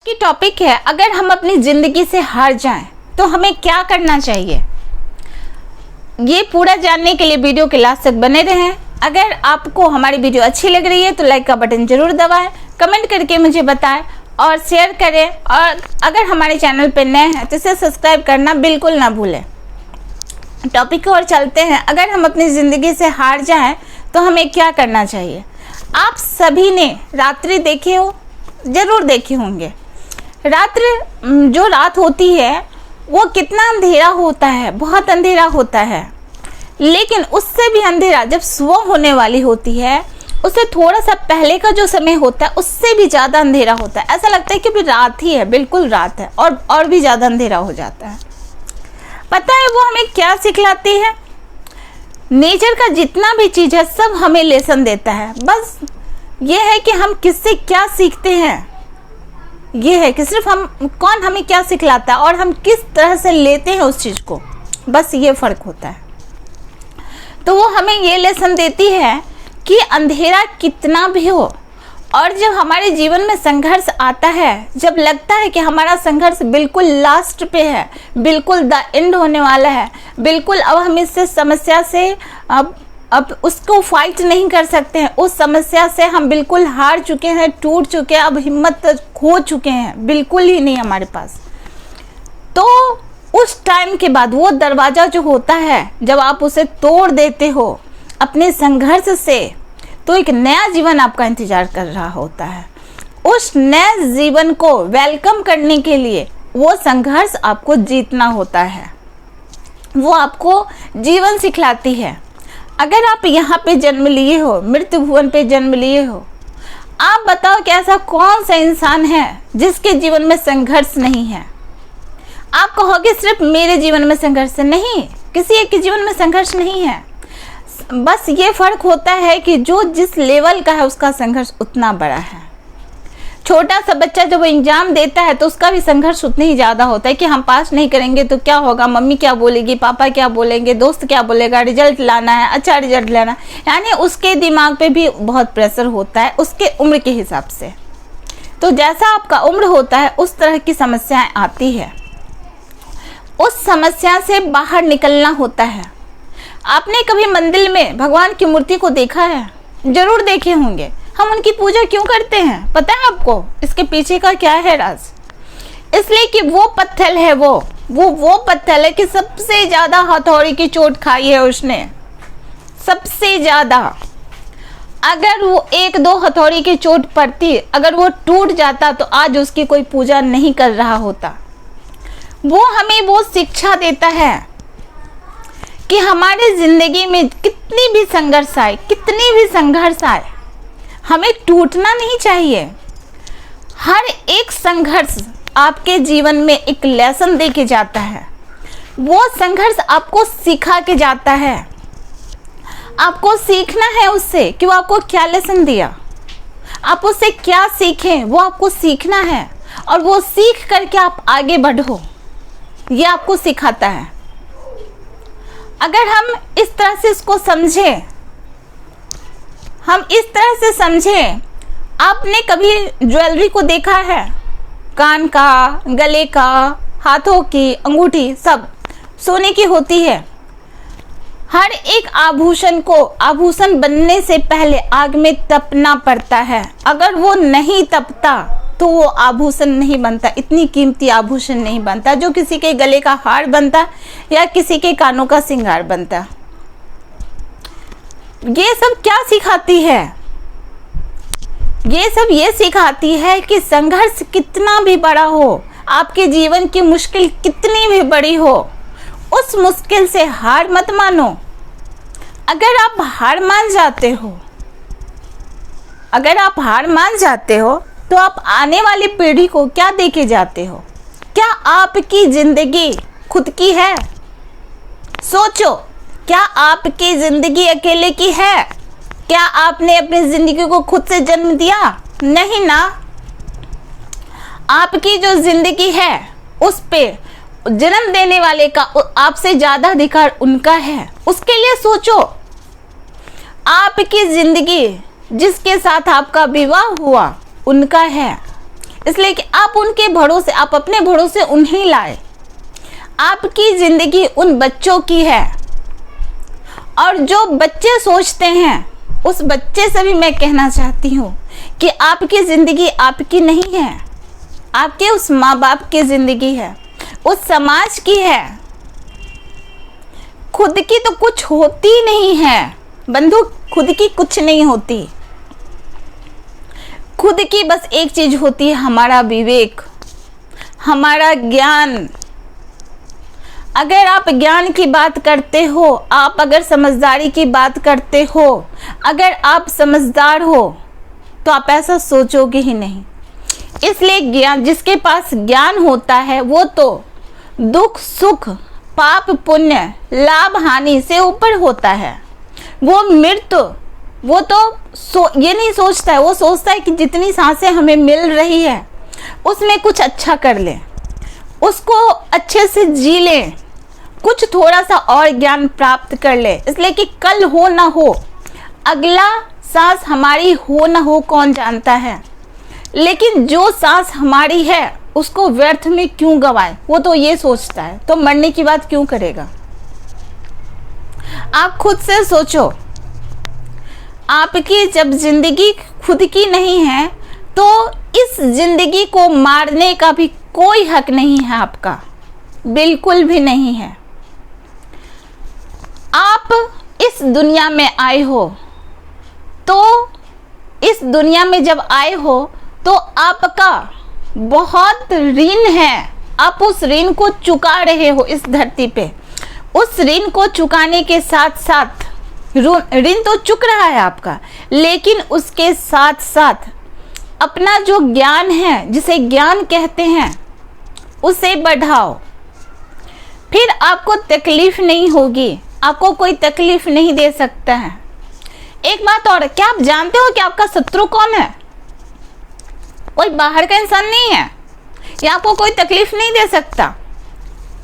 की टॉपिक है, अगर हम अपनी ज़िंदगी से हार जाएं तो हमें क्या करना चाहिए। ये पूरा जानने के लिए वीडियो के लास्ट तक बने रहें। अगर आपको हमारी वीडियो अच्छी लग रही है तो लाइक का बटन ज़रूर दबाएं, कमेंट करके मुझे बताएं और शेयर करें। और अगर हमारे चैनल पर नए हैं तो इसे सब्सक्राइब करना बिल्कुल ना भूलें। टॉपिक की ओर चलते हैं। अगर हम अपनी ज़िंदगी से हार जाएं तो हमें क्या करना चाहिए। आप सभी ने रात्रि देखी हो, ज़रूर देखे होंगे। जो रात होती है वो कितना अंधेरा होता है, बहुत अंधेरा होता है। लेकिन उससे भी अंधेरा जब सुबह होने वाली होती है, उससे थोड़ा सा पहले का जो समय होता है उससे भी ज़्यादा अंधेरा होता है। ऐसा लगता है कि भी रात ही है, बिल्कुल रात है, और भी ज़्यादा अंधेरा हो जाता है। पता है वो हमें क्या सिखलाती है। नेचर का जितना भी चीज़ है सब हमें लेसन देता है। बस ये है कि हम किससे क्या सीखते हैं, ये है कि सिर्फ कौन हमें क्या सिखलाता है और हम किस तरह से लेते हैं उस चीज़ को, बस ये फ़र्क होता है। तो वो हमें ये लेसन देती है कि अंधेरा कितना भी हो, और जब हमारे जीवन में संघर्ष आता है, जब लगता है कि हमारा संघर्ष बिल्कुल लास्ट पे है, बिल्कुल द एंड होने वाला है, बिल्कुल अब हम इससे समस्या से अब उसको फाइट नहीं कर सकते हैं, उस समस्या से हम बिल्कुल हार चुके हैं, टूट चुके हैं, अब हिम्मत खो चुके हैं, बिल्कुल ही नहीं हमारे पास। तो उस टाइम के बाद वो दरवाज़ा जो होता है, जब आप उसे तोड़ देते हो अपने संघर्ष से, तो एक नया जीवन आपका इंतज़ार कर रहा होता है। उस नए जीवन को वेलकम करने के लिए वो संघर्ष आपको जीतना होता है, वो आपको जीवन सिखलाती है। अगर आप यहाँ पे जन्म लिए हो, मृत्यु भुवन पे जन्म लिए हो, आप बताओ कि ऐसा कौन सा इंसान है जिसके जीवन में संघर्ष नहीं है। आप कहोगे सिर्फ मेरे जीवन में संघर्ष नहीं, किसी एक के जीवन में संघर्ष नहीं है। बस ये फ़र्क होता है कि जो जिस लेवल का है उसका संघर्ष उतना बड़ा है। छोटा सा बच्चा जब एग्ज़ाम देता है तो उसका भी संघर्ष उतना ही ज़्यादा होता है कि हम पास नहीं करेंगे तो क्या होगा, मम्मी क्या बोलेगी, पापा क्या बोलेंगे, दोस्त क्या बोलेगा, रिजल्ट लाना है, अच्छा रिजल्ट लाना है। यानी उसके दिमाग पे भी बहुत प्रेशर होता है उसके उम्र के हिसाब से। तो जैसा आपका उम्र होता है उस तरह की समस्याएं आती है, उस समस्या से बाहर निकलना होता है। आपने कभी मंदिर में भगवान की मूर्ति को देखा है? ज़रूर देखे होंगे। हम उनकी पूजा क्यों करते हैं पता है आपको? इसके पीछे का क्या है राज? इसलिए कि वो पत्थर है, वो पत्थर है कि सबसे ज़्यादा हथौड़ी की चोट खाई है उसने, सबसे ज़्यादा। अगर वो एक दो हथौड़ी की चोट पड़ती, अगर वो टूट जाता तो आज उसकी कोई पूजा नहीं कर रहा होता। वो हमें वो शिक्षा देता है कि हमारी ज़िंदगी में कितनी भी संघर्ष आए, कितनी भी संघर्ष आए, हमें टूटना नहीं चाहिए। हर एक संघर्ष आपके जीवन में एक लेसन दे के जाता है। वो संघर्ष आपको सिखा के जाता है। आपको सीखना है उससे कि वो आपको क्या लेसन दिया, आप उससे क्या सीखें, वो आपको सीखना है। और वो सीख करके आप आगे बढ़ो, ये आपको सिखाता है। अगर हम इस तरह से इसको समझें, हम इस तरह से समझें, आपने कभी ज्वेलरी को देखा है? कान का, गले का, हाथों की अंगूठी सब सोने की होती है। हर एक आभूषण को आभूषण बनने से पहले आग में तपना पड़ता है। अगर वो नहीं तपता तो वो आभूषण नहीं बनता, इतनी कीमती आभूषण नहीं बनता जो किसी के गले का हार बनता या किसी के कानों का श्रृंगार बनता। ये सब क्या सिखाती है? ये सब ये सिखाती है कि संघर्ष कितना भी बड़ा हो, आपके जीवन की मुश्किल कितनी भी बड़ी हो, उस मुश्किल से हार मत मानो। अगर आप हार मान जाते हो, अगर आप हार मान जाते हो तो आप आने वाली पीढ़ी को क्या दे के जाते हो? क्या आपकी जिंदगी खुद की है? सोचो, क्या आपकी जिंदगी अकेले की है? क्या आपने अपनी जिंदगी को खुद से जन्म दिया? नहीं ना। आपकी जो जिंदगी है उस पे जन्म देने वाले का आपसे ज़्यादा अधिकार उनका है। उसके लिए सोचो। आपकी जिंदगी जिसके साथ आपका विवाह हुआ उनका है, इसलिए कि आप उनके भरोसे, आप अपने भरोसे उन्हें लाए। आपकी ज़िंदगी उन बच्चों की है, और जो बच्चे सोचते हैं उस बच्चे से भी मैं कहना चाहती हूँ कि आपकी ज़िंदगी आपकी नहीं है, आपके उस माँ बाप की ज़िंदगी है, उस समाज की है। खुद की तो कुछ होती नहीं है बंधु, खुद की कुछ नहीं होती। खुद की बस एक चीज होती है, हमारा विवेक, हमारा ज्ञान। अगर आप ज्ञान की बात करते हो, आप अगर समझदारी की बात करते हो, अगर आप समझदार हो, तो आप ऐसा सोचोगे ही नहीं। इसलिए ज्ञान, जिसके पास ज्ञान होता है वो तो दुख सुख, पाप पुण्य, लाभ हानि से ऊपर होता है। वो मृत्यु, वो तो ये नहीं सोचता है, वो सोचता है कि जितनी सांसें हमें मिल रही है उसमें कुछ अच्छा कर ले, उसको अच्छे से जी ले, कुछ थोड़ा सा और ज्ञान प्राप्त कर ले। इसलिए कि कल हो ना हो, अगला सांस हमारी हो ना हो कौन जानता है, लेकिन जो सांस हमारी है उसको व्यर्थ में क्यों गवाए, वो तो ये सोचता है, तो मरने की बात क्यों करेगा। आप खुद से सोचो, आपकी जब जिंदगी खुद की नहीं है तो इस जिंदगी को मारने का भी कोई हक नहीं है आपका, बिल्कुल भी नहीं है। आप इस दुनिया में आए हो, तो इस दुनिया में जब आए हो तो आपका बहुत ऋण है, आप उस ऋण को चुका रहे हो इस धरती पे। उस ऋण को चुकाने के साथ साथ, ऋण तो चुक रहा है आपका, लेकिन उसके साथ साथ अपना जो ज्ञान है, जिसे ज्ञान कहते हैं, उसे बढ़ाओ। फिर आपको तकलीफ नहीं होगी, आपको कोई तकलीफ नहीं दे सकता है। एक बात और, क्या आप जानते हो कि आपका शत्रु कौन है? कोई बाहर का इंसान नहीं है, या आपको कोई तकलीफ नहीं दे सकता,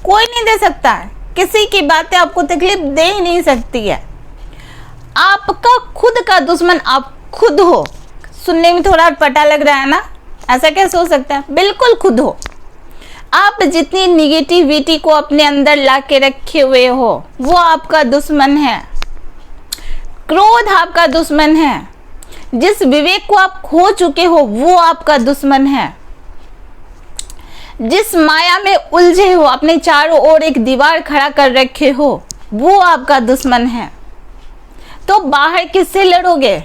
कोई नहीं दे सकता है। किसी की बातें आपको तकलीफ दे ही नहीं सकती है। आपका खुद का दुश्मन आप खुद हो। सुनने में थोड़ा अटपटा लग रहा है ना, ऐसा कैसे हो सकता है? बिल्कुल खुद हो। आप जितनी निगेटिविटी को अपने अंदर ला के रखे हुए हो वो आपका दुश्मन है। क्रोध आपका दुश्मन है। जिस विवेक को आप खो चुके हो वो आपका दुश्मन है। जिस माया में उलझे हो, अपने चारों ओर एक दीवार खड़ा कर रखे हो, वो आपका दुश्मन है। तो बाहर किससे लड़ोगे?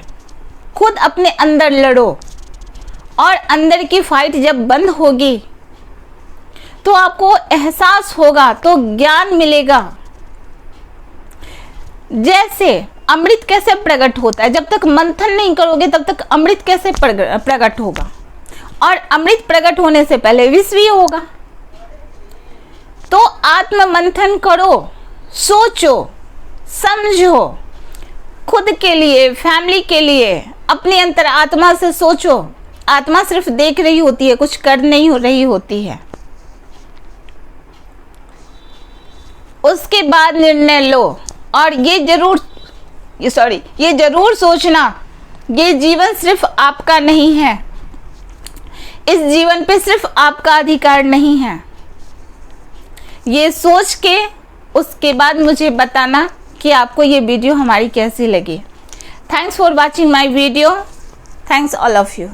खुद अपने अंदर लड़ो, और अंदर की फाइट जब बंद होगी तो आपको एहसास होगा, तो ज्ञान मिलेगा। जैसे अमृत कैसे प्रकट होता है, जब तक मंथन नहीं करोगे तब तक अमृत कैसे प्रकट होगा, और अमृत प्रकट होने से पहले विष भी होगा। तो आत्म मंथन करो, सोचो, समझो, खुद के लिए, फैमिली के लिए, अपने अंतर आत्मा से सोचो। आत्मा सिर्फ देख रही होती है, कुछ कर नहीं रही होती है। उसके बाद निर्णय लो, और ये जरूर सोचना, ये जीवन सिर्फ आपका नहीं है, इस जीवन पे सिर्फ आपका अधिकार नहीं है। ये सोच के उसके बाद मुझे बताना कि आपको ये वीडियो हमारी कैसी लगी। Thanks for watching my video. Thanks all of you.